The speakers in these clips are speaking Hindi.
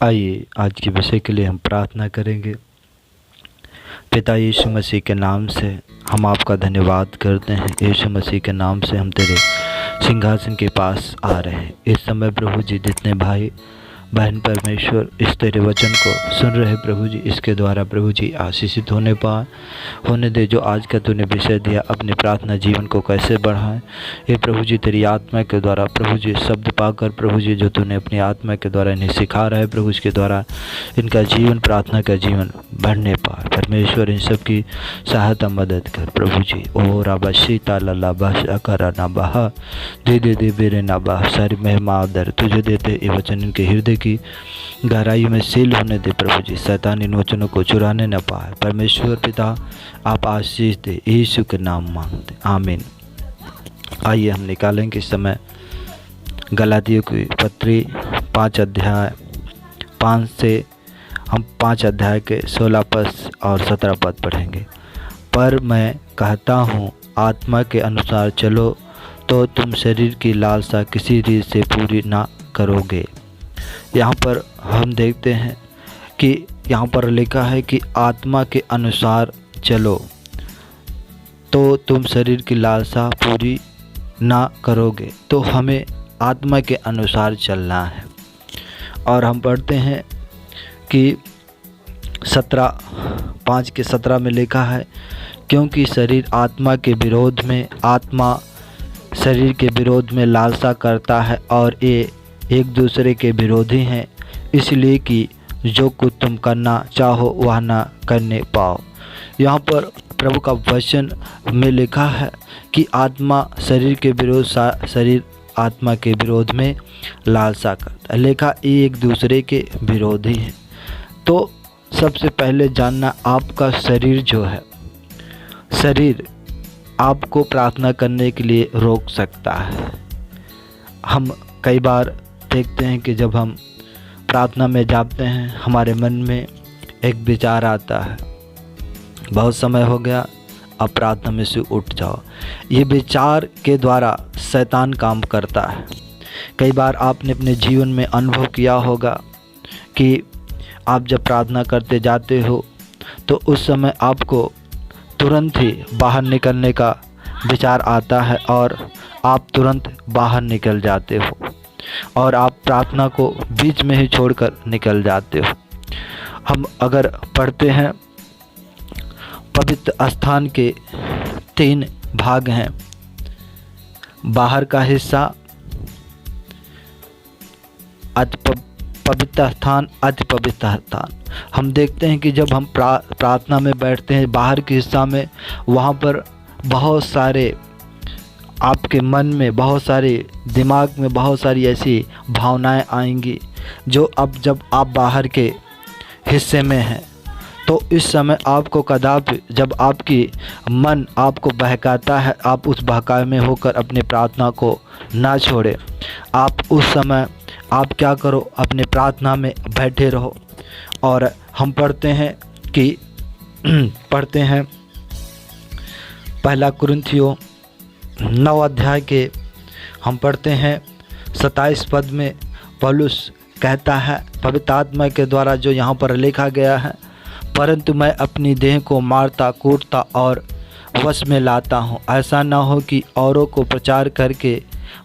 आइए आज के विषय के लिए हम प्रार्थना करेंगे। पिता यीशु मसीह के नाम से हम आपका धन्यवाद करते हैं। यीशु मसीह के नाम से हम तेरे सिंहासन के पास आ रहे हैं। इस समय प्रभु जी जितने भाई बहन परमेश्वर इस तेरे वचन को सुन रहे प्रभु जी, इसके द्वारा प्रभु जी आशीषित होने दे। जो आज का तूने विषय दिया अपने प्रार्थना जीवन को कैसे बढ़ाएं, ये प्रभु जी तेरी आत्मा के द्वारा प्रभु जी शब्द पाकर प्रभु जी जो तूने अपनी आत्मा के द्वारा इन्हें सिखा रहा है प्रभु, इसके द्वारा इनका जीवन प्रार्थना का जीवन बढ़ने पाए। परमेश्वर इन सब की सहायता मदद कर प्रभु जी। ओ राबा शीता लल्ला बाशा करा ना बहा दे बेरे ना बहा। सारी महिमा आदर तुझे देते। ये वचन इनके हृदय की गहराई में सील होने दे प्रभु जी। शैतान इन वचनों को चुराने न पाए। परमेश्वर पिता आप आशीष दे, यीशु के नाम मांगते, आमीन। आइए हम निकालेंगे इस समय गलातियों की पत्री 5 अध्याय 5 से हम 5 अध्याय के 16 पद और 17 पद पढ़ेंगे। पर मैं कहता हूँ आत्मा के अनुसार चलो तो तुम शरीर की लालसा किसी रीत से पूरी ना करोगे। यहाँ पर हम देखते हैं कि यहाँ पर लिखा है कि आत्मा के अनुसार चलो तो तुम शरीर की लालसा पूरी ना करोगे। तो हमें आत्मा के अनुसार चलना है। और हम पढ़ते हैं कि 5:17 में लिखा है, क्योंकि शरीर आत्मा के विरोध में, आत्मा शरीर के विरोध में लालसा करता है और ये एक दूसरे के विरोधी हैं, इसलिए कि जो कुछ तुम करना चाहो वह ना करने पाओ। यहाँ पर प्रभु का वचन में लिखा है कि आत्मा शरीर के विरोध, शरीर आत्मा के विरोध में लालसा करता है। लिखा एक दूसरे के विरोधी हैं। तो सबसे पहले जानना, आपका शरीर जो है, शरीर आपको प्रार्थना करने के लिए रोक सकता है। हम कई बार देखते हैं कि जब हम प्रार्थना में जाते हैं हमारे मन में एक विचार आता है, बहुत समय हो गया अब प्रार्थना में से उठ जाओ। ये विचार के द्वारा शैतान काम करता है। कई बार आपने अपने जीवन में अनुभव किया होगा कि आप जब प्रार्थना करते जाते हो तो उस समय आपको तुरंत ही बाहर निकलने का विचार आता है और आप तुरंत बाहर निकल जाते हो और आप प्रार्थना को बीच में ही छोड़कर निकल जाते हो। हम अगर पढ़ते हैं, पवित्र स्थान के 3 भाग हैं। बाहर का हिस्सा पवित्र स्थान, अति पवित्र स्थान। हम देखते हैं कि जब हम प्रार्थना में बैठते हैं बाहर के हिस्सा में, वहाँ पर बहुत सारे आपके मन में, बहुत सारे दिमाग में बहुत सारी ऐसी भावनाएं आएंगी जो अब जब आप बाहर के हिस्से में हैं तो इस समय आपको कदापि, जब आपकी मन आपको बहकाता है, आप उस बहकावे में होकर अपनी प्रार्थना को ना छोड़े। आप उस समय आप क्या करो, अपने प्रार्थना में बैठे रहो। और हम पढ़ते हैं कि पढ़ते हैं 1 कुरिन्थियों 9 अध्याय के हम पढ़ते हैं 27 पद में पौलुस कहता है, पवित्र आत्मा के द्वारा जो यहाँ पर लिखा गया है, परंतु मैं अपनी देह को मारता कूटता और वश में लाता हूँ, ऐसा ना हो कि औरों को प्रचार करके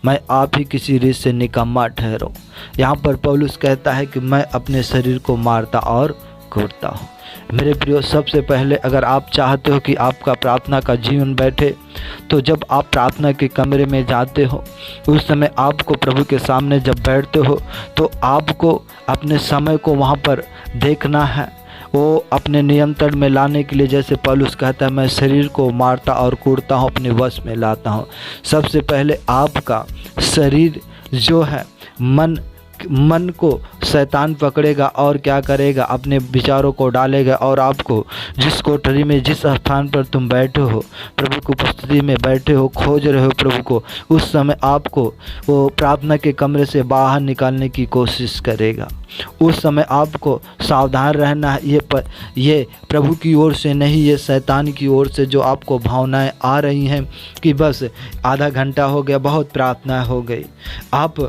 मैं आप ही किसी रीत से निकम्मा ठहरो। यहाँ पर पौलुस कहता है कि मैं अपने शरीर को मारता और कूटता हूँ। मेरे प्रियो, सबसे पहले अगर आप चाहते हो कि आपका प्रार्थना का जीवन बैठे, तो जब आप प्रार्थना के कमरे में जाते हो उस समय आपको प्रभु के सामने जब बैठते हो तो आपको अपने समय को वहाँ पर देखना है, वो अपने नियंत्रण में लाने के लिए। जैसे पौलुस कहता है, मैं शरीर को मारता और कूटता हूँ, अपने वश में लाता हूँ। सबसे पहले आपका शरीर जो है, मन को शैतान पकड़ेगा और क्या करेगा, अपने विचारों को डालेगा और आपको जिस कोठरी में, जिस स्थान पर तुम बैठे हो, प्रभु की उपस्थिति में बैठे हो, खोज रहे हो प्रभु को, उस समय आपको वो प्रार्थना के कमरे से बाहर निकालने की कोशिश करेगा। उस समय आपको सावधान रहना है। ये प्रभु की ओर से नहीं, ये शैतान की ओर से जो आपको भावनाएं आ रही हैं कि बस आधा घंटा हो गया, बहुत प्रार्थना हो गई। आप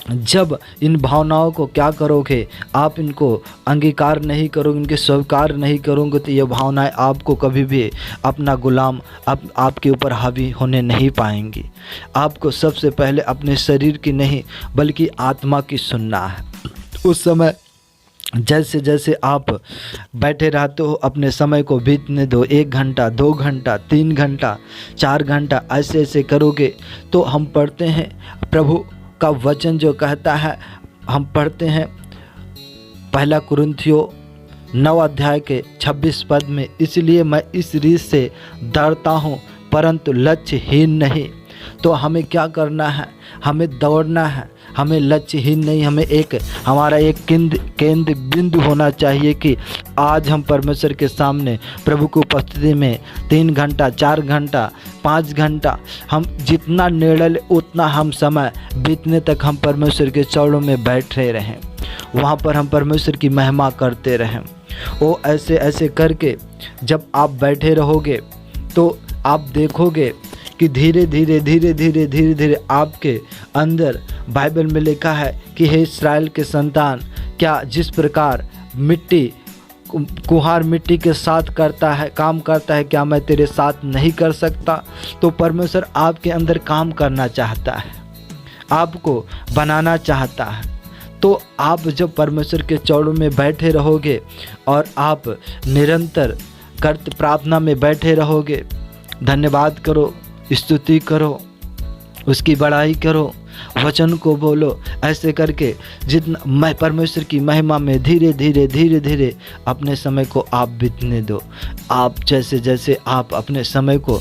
जब इन भावनाओं को क्या करोगे, आप इनको अंगीकार नहीं करोगे, इनके स्वीकार नहीं करोगे, तो ये भावनाएं आपको कभी भी अपना गुलाम आपके ऊपर हावी होने नहीं पाएंगी। आपको सबसे पहले अपने शरीर की नहीं बल्कि आत्मा की सुनना है। उस समय जैसे जैसे आप बैठे रहते हो, अपने समय को बीतने दो। 1 घंटा, 2 घंटा, 3 घंटा, 4 घंटा, ऐसे ऐसे करोगे तो हम पढ़ते हैं प्रभु का वचन जो कहता है, हम पढ़ते हैं 1 कुरिन्थियों 9 अध्याय के 26 पद में, इसलिए मैं इस रीत से डरता हूँ परंतु लक्ष्यहीन नहीं। तो हमें क्या करना है, हमें दौड़ना है, हमें लक्ष्यहीन नहीं, हमें हमारा एक केंद्र बिंदु होना चाहिए कि आज हम परमेश्वर के सामने प्रभु की उपस्थिति में 3 घंटा, 4 घंटा, 5 घंटा, हम जितना निर्णय ले उतना हम समय बीतने तक हम परमेश्वर के चरणों में बैठे रहें, वहाँ पर हम परमेश्वर की महिमा करते रहें। वो ऐसे ऐसे करके जब आप बैठे रहोगे तो आप देखोगे कि धीरे धीरे आपके अंदर बाइबल में लिखा है कि हे इस्राएल के संतान, क्या जिस प्रकार मिट्टी कुम्हार मिट्टी के साथ काम करता है, क्या मैं तेरे साथ नहीं कर सकता। तो परमेश्वर आपके अंदर काम करना चाहता है, आपको बनाना चाहता है। तो आप जब परमेश्वर के चरणों में बैठे रहोगे और आप निरंतर प्रार्थना में बैठे रहोगे, धन्यवाद करो, स्तुति करो, उसकी बड़ाई करो, वचन को बोलो, ऐसे करके जितना मैं परमेश्वर की महिमा में धीरे धीरे अपने समय को आप बीतने दो। आप जैसे जैसे आप अपने समय को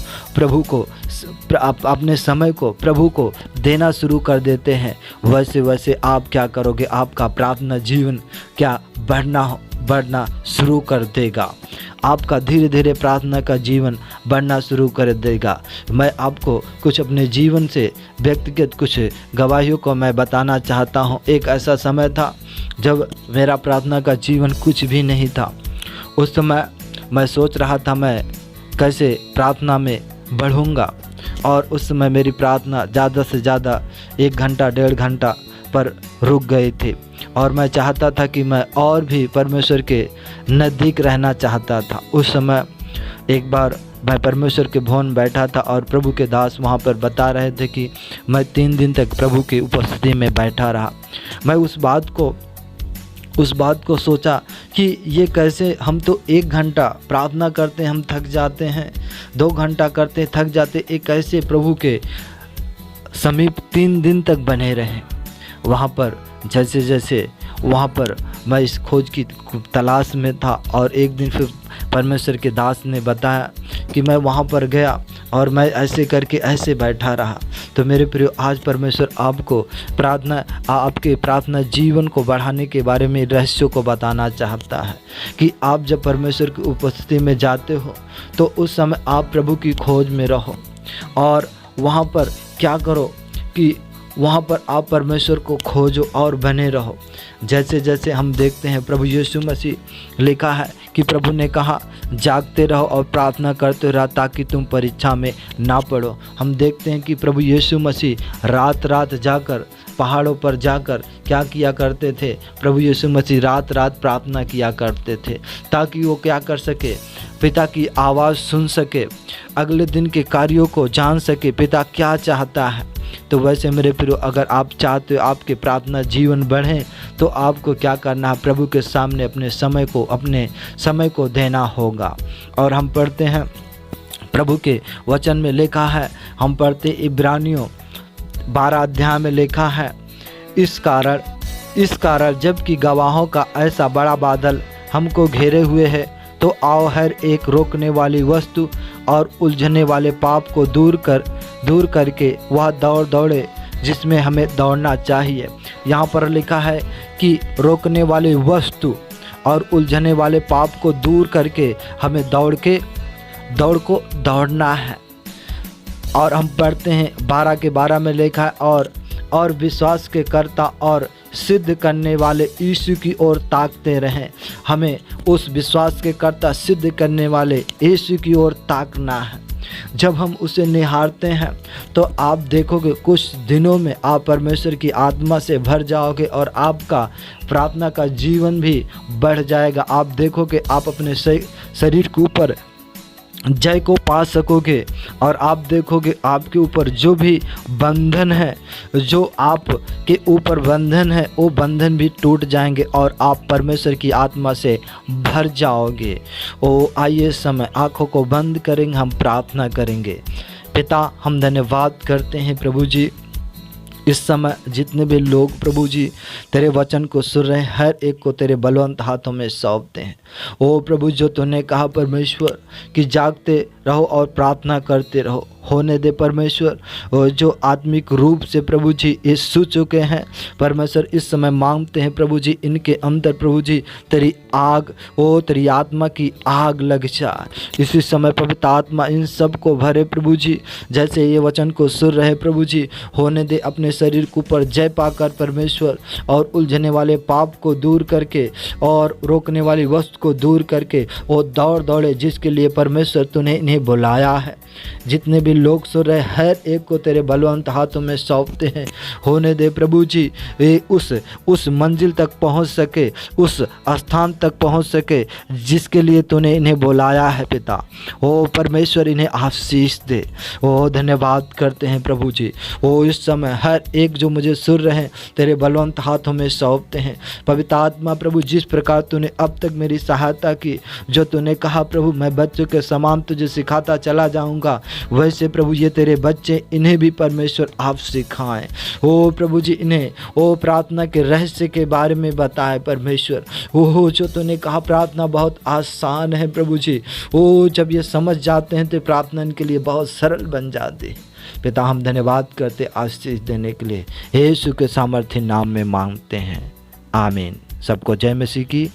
प्रभु को देना शुरू कर देते हैं, वैसे वैसे आप क्या करोगे, आपका प्रार्थना जीवन क्या बढ़ना शुरू कर देगा। आपका धीरे धीरे प्रार्थना का जीवन बढ़ना शुरू कर देगा। मैं आपको कुछ अपने जीवन से व्यक्तिगत कुछ गवाहियों को मैं बताना चाहता हूँ। एक ऐसा समय था जब मेरा प्रार्थना का जीवन कुछ भी नहीं था। उस समय मैं सोच रहा था मैं कैसे प्रार्थना में बढ़ूँगा, और उस समय मेरी प्रार्थना ज़्यादा से ज़्यादा 1 घंटा 1.5 घंटा पर रुक गई थी, और मैं चाहता था कि मैं और भी परमेश्वर के नज़दीक रहना चाहता था। उस समय एक बार मैं परमेश्वर के भवन बैठा था और प्रभु के दास वहाँ पर बता रहे थे कि मैं 3 दिन तक प्रभु की उपस्थिति में बैठा रहा। मैं उस बात को सोचा कि ये कैसे, हम तो 1 घंटा प्रार्थना करते हैं हम थक जाते हैं, 2 घंटा करते हैं थक जाते, एक कैसे प्रभु के समीप 3 दिन तक बने रहें। वहाँ पर जैसे वहाँ पर मैं इस खोज की तलाश में था, और एक दिन फिर परमेश्वर के दास ने बताया कि मैं वहाँ पर गया और मैं ऐसे करके ऐसे बैठा रहा। तो मेरे प्रिय, आज परमेश्वर आपको आपके प्रार्थना जीवन को बढ़ाने के बारे में रहस्यों को बताना चाहता है कि आप जब परमेश्वर की उपस्थिति में जाते हो तो उस समय आप प्रभु की खोज में रहो, और वहाँ पर क्या करो कि वहाँ पर आप परमेश्वर को खोजो और बने रहो। जैसे जैसे हम देखते हैं प्रभु यीशु मसीह, लिखा है कि प्रभु ने कहा जागते रहो और प्रार्थना करते रहो ताकि तुम परीक्षा में ना पड़ो। हम देखते हैं कि प्रभु यीशु मसीह रात रात जाकर पहाड़ों पर जाकर क्या किया करते थे, प्रभु यीशु मसीह रात रात प्रार्थना किया करते थे ताकि वो क्या कर सके, पिता की आवाज़ सुन सके, अगले दिन के कार्यों को जान सके, पिता क्या चाहता है। तो वैसे मेरे प्रियो, अगर आप चाहते हो आपके प्रार्थना जीवन बढ़े तो आपको क्या करना है, प्रभु के सामने अपने समय को देना होगा। और हम पढ़ते हैं प्रभु के वचन में लिखा है, हम पढ़ते इब्रानियों 12 अध्याय में लिखा है, इस कारण जबकि गवाहों का ऐसा बड़ा बादल हमको घेरे हुए है, तो आओ हर एक रोकने वाली वस्तु और उलझने वाले पाप को दूर करके वह दौड़े जिसमें हमें दौड़ना चाहिए। यहाँ पर लिखा है कि रोकने वाली वस्तु और उलझने वाले पाप को दूर करके हमें दौड़ना है। और हम पढ़ते हैं 12 के 12 में लिखा है, और विश्वास के कर्ता और सिद्ध करने वाले यीशु की ओर ताकते रहें। हमें उस विश्वास के कर्ता सिद्ध करने वाले यीशु की ओर ताकना है। जब हम उसे निहारते हैं तो आप देखोगे कुछ दिनों में आप परमेश्वर की आत्मा से भर जाओगे और आपका प्रार्थना का जीवन भी बढ़ जाएगा। आप देखोगे आप अपने शरीर के ऊपर जय को पा सकोगे और आप देखोगे आपके ऊपर जो भी बंधन है, जो आपके ऊपर बंधन है, वो बंधन भी टूट जाएंगे और आप परमेश्वर की आत्मा से भर जाओगे। ओ आइए समय आँखों को बंद करेंगे, हम प्रार्थना करेंगे। पिता, हम धन्यवाद करते हैं प्रभु जी, इस समय जितने भी लोग प्रभु जी तेरे वचन को सुन रहे हैं, हर एक को तेरे बलवंत हाथों में सौंपते हैं। ओ प्रभु, जो तूने कहा परमेश्वर कि जागते रहो और प्रार्थना करते रहो, होने दे परमेश्वर। और जो आत्मिक रूप से प्रभु जी ये सो चुके हैं परमेश्वर, इस समय मांगते हैं प्रभु जी इनके अंदर प्रभु जी तेरी आग, ओ तेरी आत्मा की आग लग जाए। इसी समय पवित्र आत्मा इन सब को भरे प्रभु जी, जैसे ये वचन को सुन रहे प्रभु जी, होने दे अपने शरीर के ऊपर जय पाकर परमेश्वर, और उलझने वाले पाप को दूर करके और रोकने वाली वस्तु को दूर करके वो दौड़े जिसके लिए परमेश्वर तूने इन्हें बुलाया है। जितने भी लोग सुन रहे हर एक को तेरे बलवंत हाथों में सौंपते हैं। होने दे प्रभु जी वे उस मंजिल तक पहुंच सके, उस स्थान तक पहुंच सके जिसके लिए तूने इन्हें बुलाया है पिता। ओ परमेश्वर, इन्हें आशीष दे। ओ धन्यवाद करते हैं प्रभु जी। ओ इस समय हर एक जो मुझे सुन रहे हैं तेरे बलवंत हाथों में सौंपते हैं। पवित्र आत्मा प्रभु, जिस प्रकार तूने अब तक मेरी सहायता की, जो तूने कहा प्रभु मैं बच्चों के समान तुझे सिखाता चला जाऊंगा, वैसे प्रभु ये तेरे बच्चे इन्हें भी परमेश्वर आप सिखाएं। ओ प्रभु जी इन्हें ओ प्रार्थना के रहस्य के बारे में बताएं परमेश्वर। ओ जो तूने कहा प्रार्थना बहुत आसान है प्रभु जी, ओ जब ये समझ जाते हैं तो प्रार्थना इनके लिए बहुत सरल बन जाती है। पिता, हम धन्यवाद करते आशीष देने के लिए, यीशु के सामर्थ्य नाम में मांगते हैं, आमीन। सबको जय मसीह की।